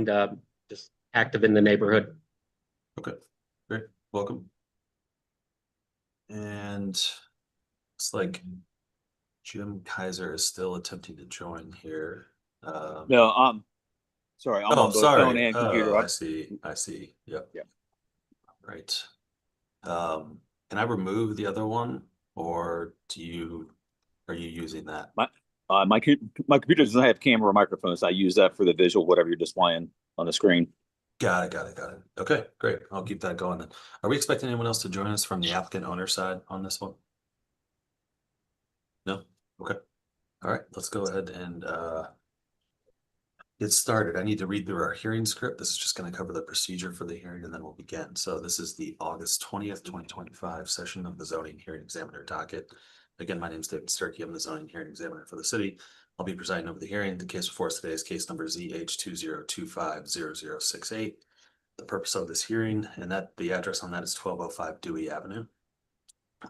and just active in the neighborhood. Okay, great. Welcome. And it's like Jim Kaiser is still attempting to join here. No, sorry, I'm on both phone Sorry. and computer. Oh, I see. Yep. Yeah. Right. Can I remove the other one, or are you using that? My computer doesn't have camera or microphone, so I use that for the visual, whatever you're displaying on the screen. Got it. Okay, great. I'll keep that going then. Are we expecting anyone else to join us from the applicant owner side on this one? No? Okay. All right, let's go ahead and get started. I need to read through our hearing script. This is just going to cover the procedure for the hearing, and then we'll begin. So this is the August 20th, 2025 session of the zoning hearing examiner docket. Again, my name is David Sturkey. I'm the zoning hearing examiner for the city. I'll be presiding over the hearing. The case before us today is case number ZH20250068. The purpose of this hearing, and that the address on that is 1205 Dewey Avenue.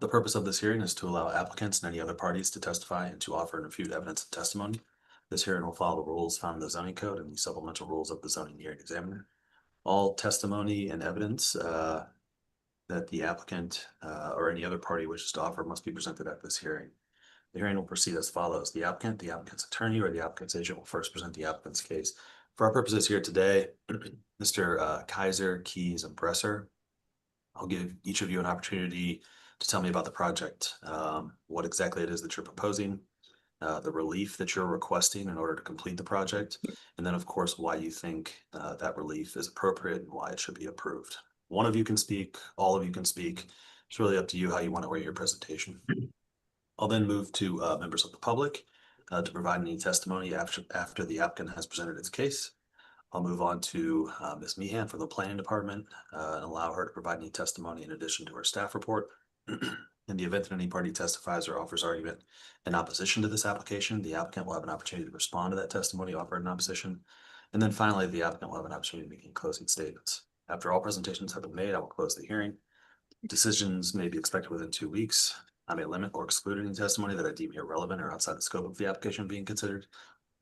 The purpose of this hearing is to allow applicants and any other parties to testify and to offer and refute evidence and testimony. This hearing will follow the rules found in the zoning code and the supplemental rules of the zoning hearing examiner. All testimony and evidence that the applicant or any other party wishes to offer must be presented at this hearing. The hearing will proceed as follows. The applicant, the applicant's attorney, or the applicant's agent will first present the applicant's case. For our purposes here today, Mr. Kaiser, Keys, and Bresser, I'll give each of you an opportunity to tell me about the project, what exactly it is that you're proposing, the relief that you're requesting in order to complete the project, and then of course why you think that relief is appropriate and why it should be approved. One of you can speak, all of you can speak. It's really up to you how you want to weigh your presentation. I'll then move to members of the public to provide any testimony after the applicant has presented its case. I'll move on to Ms. Meehan from the planning department and allow her to provide any testimony in addition to her staff report. In the event that any party testifies or offers argument in opposition to this application, the applicant will have an opportunity to respond to that testimony offered in opposition. And then finally, the applicant will have an opportunity to make closing statements. After all presentations have been made, I will close the hearing. Decisions may be expected within 2 weeks. I may limit or exclude any testimony that I deem irrelevant or outside the scope of the application being considered.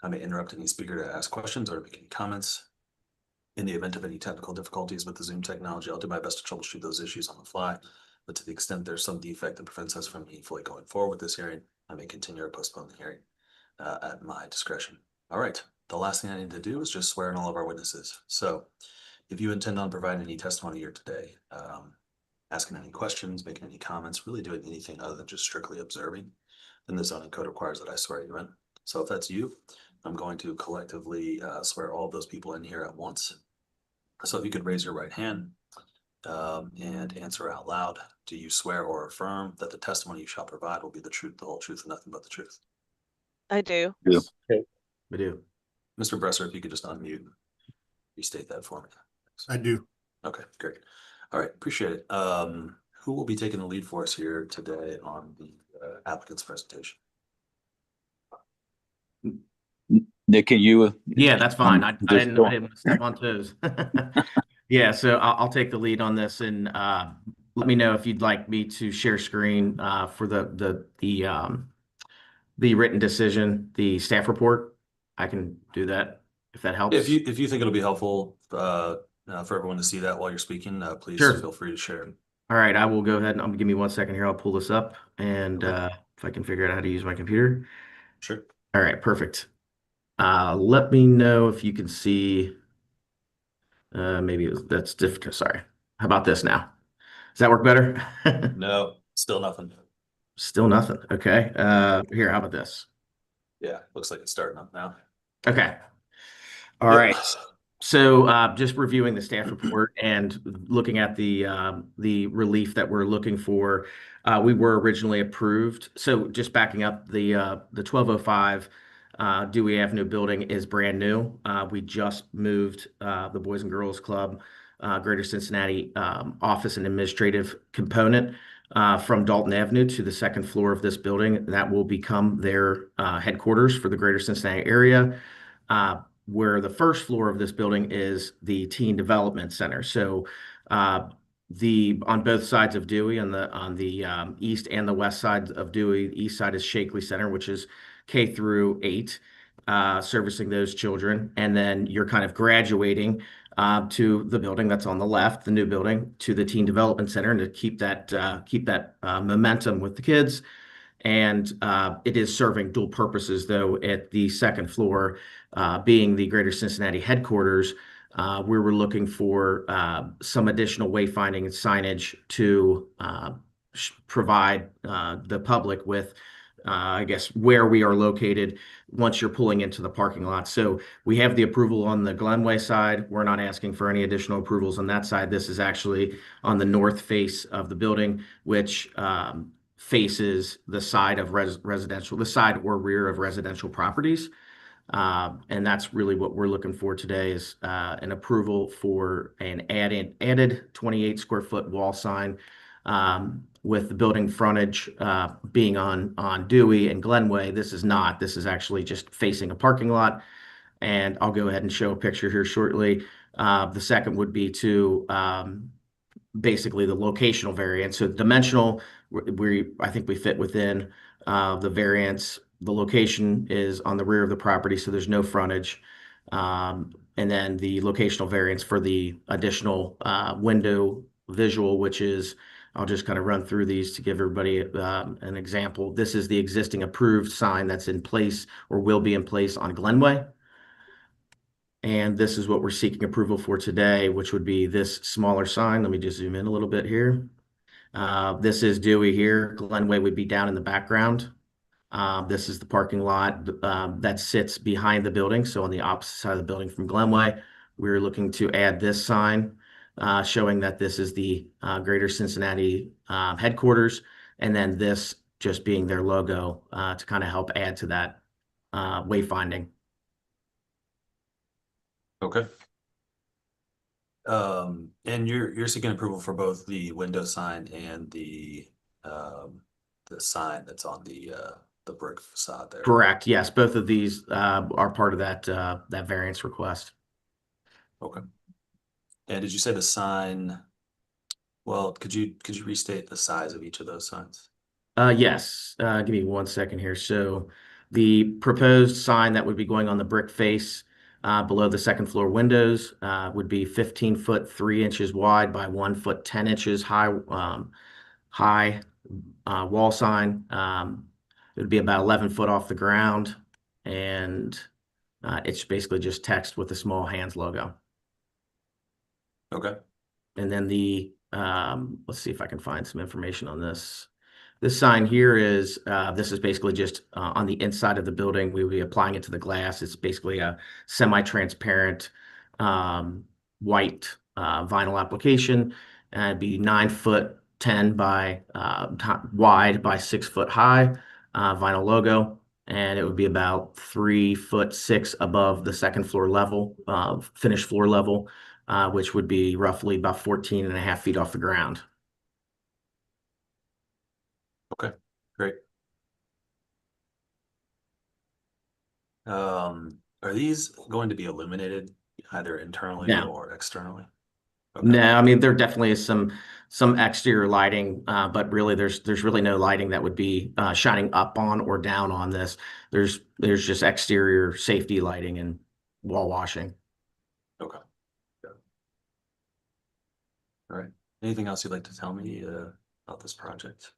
I may interrupt any speaker to ask questions or make any comments. In the event of any technical difficulties with the Zoom technology, I'll do my best to troubleshoot those issues on the fly. But to the extent there's some defect that prevents us from meaningfully going forward with this hearing, I may continue or postpone the hearing at my discretion. All right. The last thing I need to do is just swear in all of our witnesses. So if you intend on providing any testimony here today, asking any questions, making any comments, really doing anything other than just strictly observing, then the zoning code requires that I swear you in. So if that's you, I'm going to collectively swear all of those people in here at once. So if you could raise your right hand and answer out loud. Do you swear or affirm that the testimony you shall provide will be the truth, the whole truth, and nothing but the truth? I do. Yeah. Okay. We do. Mr. Bresser, if you could just unmute, restate that for me. Thanks. I do. Okay, great. All right, appreciate it. Who will be taking the lead for us here today on the applicant's presentation? Nick, can you? Yeah, that's fine. I didn't want to step on toes. Yeah, so I'll take the lead on this, and let me know if you'd like me to share screen for the written decision, the staff report. I can do that if that helps. If you think it'll be helpful for everyone to see that while you're speaking, please feel free to share. All right, I will go ahead and give me 1 second here. I'll pull this up, and if I can figure out how to use my computer. Sure. All right, perfect. Let me know if you can see. Maybe that's different. Sorry. How about this now? Does that work better? No, still nothing. Still nothing. Okay. Here, how about this? Yeah, looks like it's starting up now. Okay. All right. So just reviewing the staff report and looking at the relief that we're looking for, we were originally approved. So just backing up, the 1205 Dewey Avenue building is brand new. We just moved the Boys and Girls Club, Greater Cincinnati office and administrative component from Dalton Avenue to the second floor of this building. That will become their headquarters for the Greater Cincinnati area. Where the first floor of this building is the Teen Development Center. So on both sides of Dewey, on the east and the west side of Dewey, the east side is Shakely Center, which is K through 8. servicing those children, and then you're kind of graduating to the building that's on the left, the new building, to the Teen Development Center, and to keep that momentum with the kids. And it is serving dual purposes, though, at the second floor, being the Greater Cincinnati headquarters. We were looking for some additional wayfinding and signage to provide the public with, I guess, where we are located once you're pulling into the parking lot. So we have the approval on the Glenway side. We're not asking for any additional approvals on that side. This is actually on the north face of the building, which faces the side of residential, the side or rear of residential properties. And that's really what we're looking for today is an approval for an added 28 square foot wall sign with the building frontage being on Dewey and Glenway. This is actually just facing a parking lot. And I'll go ahead and show a picture here shortly. The second would be to basically the locational variance. So dimensional, I think we fit within the variance. The location is on the rear of the property, so there's no frontage. And then the locational variance for the additional window visual, which is, I'll just kind of run through these to give everybody an example. This is the existing approved sign that's in place or will be in place on Glenway. And this is what we're seeking approval for today, which would be this smaller sign. Let me just zoom in a little bit here. This is Dewey here. Glenway would be down in the background. This is the parking lot that sits behind the building. So on the opposite side of the building from Glenway, we're looking to add this sign showing that this is the Greater Cincinnati headquarters. And then this just being their logo to kind of help add to that wayfinding. Okay. And you're seeking approval for both the window sign and the sign that's on the brick facade there. Correct. Yes, both of these are part of that variance request. Okay. And did you say the sign? Well, could you restate the size of each of those signs? Yes. Give me 1 second here. So the proposed sign that would be going on the brick face below the second floor windows would be 15 foot 3 inches wide by 1 foot 10 inches high wall sign. It would be about 11 foot off the ground, and it's basically just text with a small hands logo. Okay. And then let's see if I can find some information on this. This sign here is, this is basically just on the inside of the building. We will be applying it to the glass. It's basically a semi-transparent white vinyl application. And it'd be 9 foot 10 by wide by 6 foot high vinyl logo. And it would be about 3 foot 6 above the second floor level, finished floor level, which would be roughly about 14.5 feet off the ground. Okay, great. Are these going to be illuminated either internally No. or externally? Okay. No, I mean there definitely is some exterior lighting, but really there's really no lighting that would be shining up on or down on this. There's just exterior safety lighting and wall washing. Okay. Yeah. All right. Anything else you'd like to tell me about this project?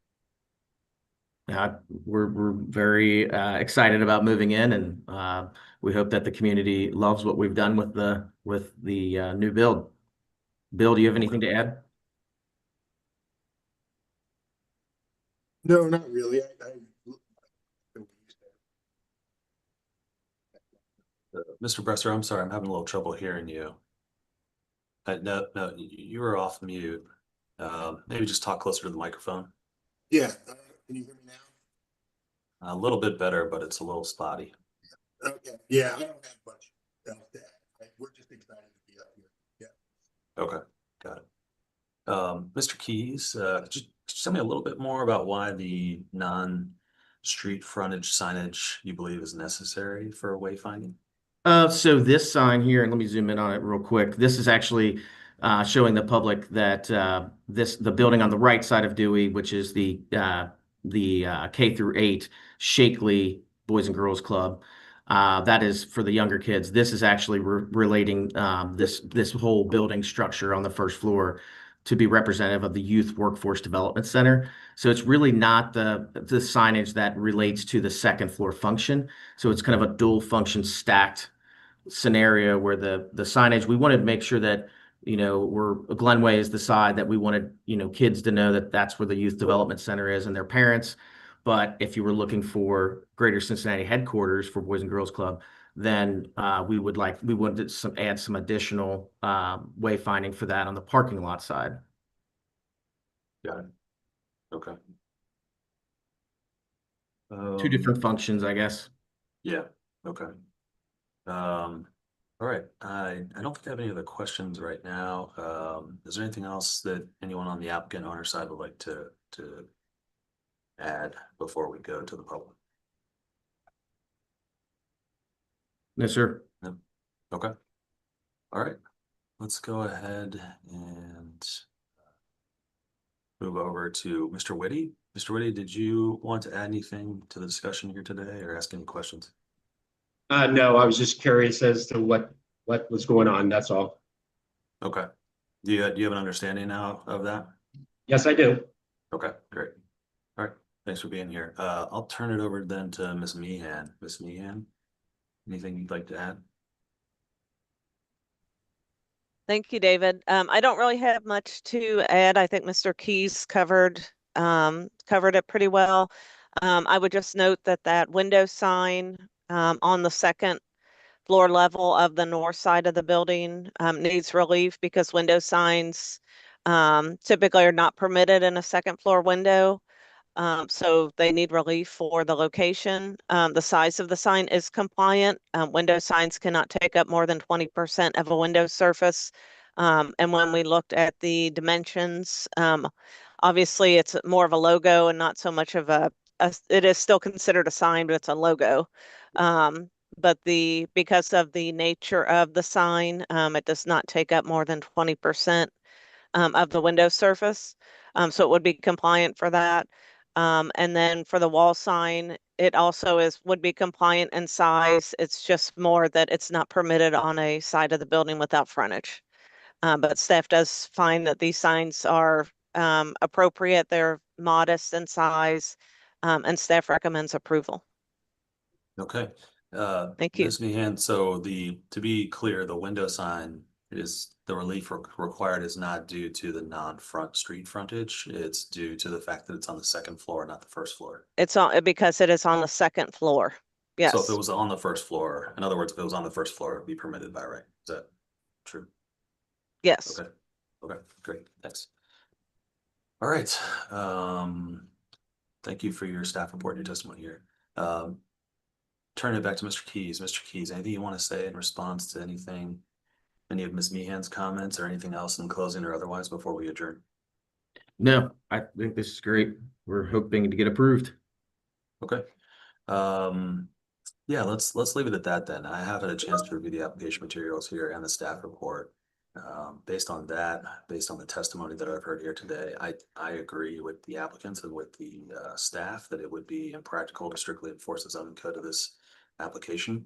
We're very excited about moving in, and we hope that the community loves what we've done with the new build. Bill, do you have anything to add? No, not really. Mr. Bresser, I'm sorry, I'm having a little trouble hearing you. No, you were off mute. Maybe just talk closer to the microphone. Yeah. Can you hear me now? A little bit better, but it's a little spotty. Okay. Yeah, I don't have much else to add. We're just excited to be up here. Yeah. Okay, got it. Mr. Keys, could you tell me a little bit more about why the non-street frontage signage you believe is necessary for wayfinding? So this sign here, and let me zoom in on it real quick. This is actually showing the public that the building on the right side of Dewey, which is the K through 8 Shakely Boys and Girls Club, That is for the younger kids. This is actually relating this whole building structure on the first floor to be representative of the Youth Workforce Development Center. So it's really not the signage that relates to the second floor function. So it's kind of a dual function stacked scenario where the signage, we wanted to make sure that, Glenway is the side that we wanted, kids to know that that's where the Youth Development Center is and their parents. But if you were looking for Greater Cincinnati headquarters for Boys and Girls Club, then we wanted to add some additional wayfinding for that on the parking lot side. Got it. Okay. Two different functions, I guess. Yeah, okay. All right, I don't think I have any other questions right now. Is there anything else that anyone on the applicant owner side would like to add before we go to the public? No, sir. No? Okay. All right, let's go ahead and move over to Mr. Whitty. Mr. Whitty, did you want to add anything to the discussion here today or ask any questions? No, I was just curious as to what was going on. That's all. Okay. Do you have an understanding now of that? Yes, I do. Okay, great. All right, thanks for being here. I'll turn it over then to Ms. Meehan. Ms. Meehan, anything you'd like to add? Thank you, David. I don't really have much to add. I think Mr. Keys covered it pretty well. I would just note that window sign on the second floor level of the north side of the building needs relief because window signs typically are not permitted in a second floor window. So they need relief for the location. The size of the sign is compliant. Window signs cannot take up more than 20% of a window surface. And when we looked at the dimensions, obviously it's more of a logo and not so much of it is still considered a sign, but it's a logo. But because of the nature of the sign, it does not take up more than 20% of the window surface. So it would be compliant for that. And then for the wall sign, it also would be compliant in size. It's just more that it's not permitted on a side of the building without frontage. But staff does find that these signs are appropriate. They're modest in size, and staff recommends approval. Okay. Thank you. Ms. Meehan, so to be clear, the window sign is the relief required is not due to the non-front street frontage. It's due to the fact that it's on the second floor, not the first floor. It's because it is on the second floor. Yes. So if it was on the first floor, in other words, if it was on the first floor, it'd be permitted by right. Is that true? Yes. Okay. Okay, great. Thanks. All right. Thank you for your staff report and your testimony here. Turn it back to Mr. Keys. Mr. Keys, anything you want to say in response to any of Ms. Meehan's comments or anything else in closing or otherwise before we adjourn? No, I think this is great. We're hoping to get approved. Okay. Yeah, let's leave it at that then. I have had a chance to review the application materials here and the staff report. Based on that, based on the testimony that I've heard here today, I agree with the applicants and with the staff that it would be impractical to strictly enforce the zoning code of this application.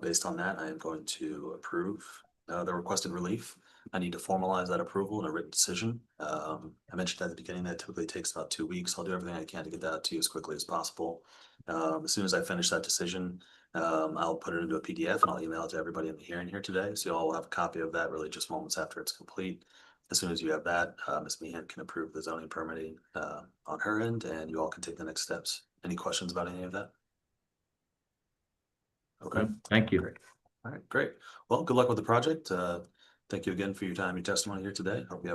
Based on that, I am going to approve the requested relief. I need to formalize that approval in a written decision. I mentioned at the beginning that typically takes about 2 weeks. I'll do everything I can to get that to you as quickly as possible. As soon as I finish that decision, I'll put it into a PDF and I'll email it to everybody in the hearing here today. So you all will have a copy of that really just moments after it's complete. As soon as you have that, Ms. Meehan can approve the zoning permitting on her end and you all can take the next steps. Any questions about any of that? Okay. Thank you. Great. All right, great. Well, good luck with the project. Thank you again for your time, your testimony here today. Hope you have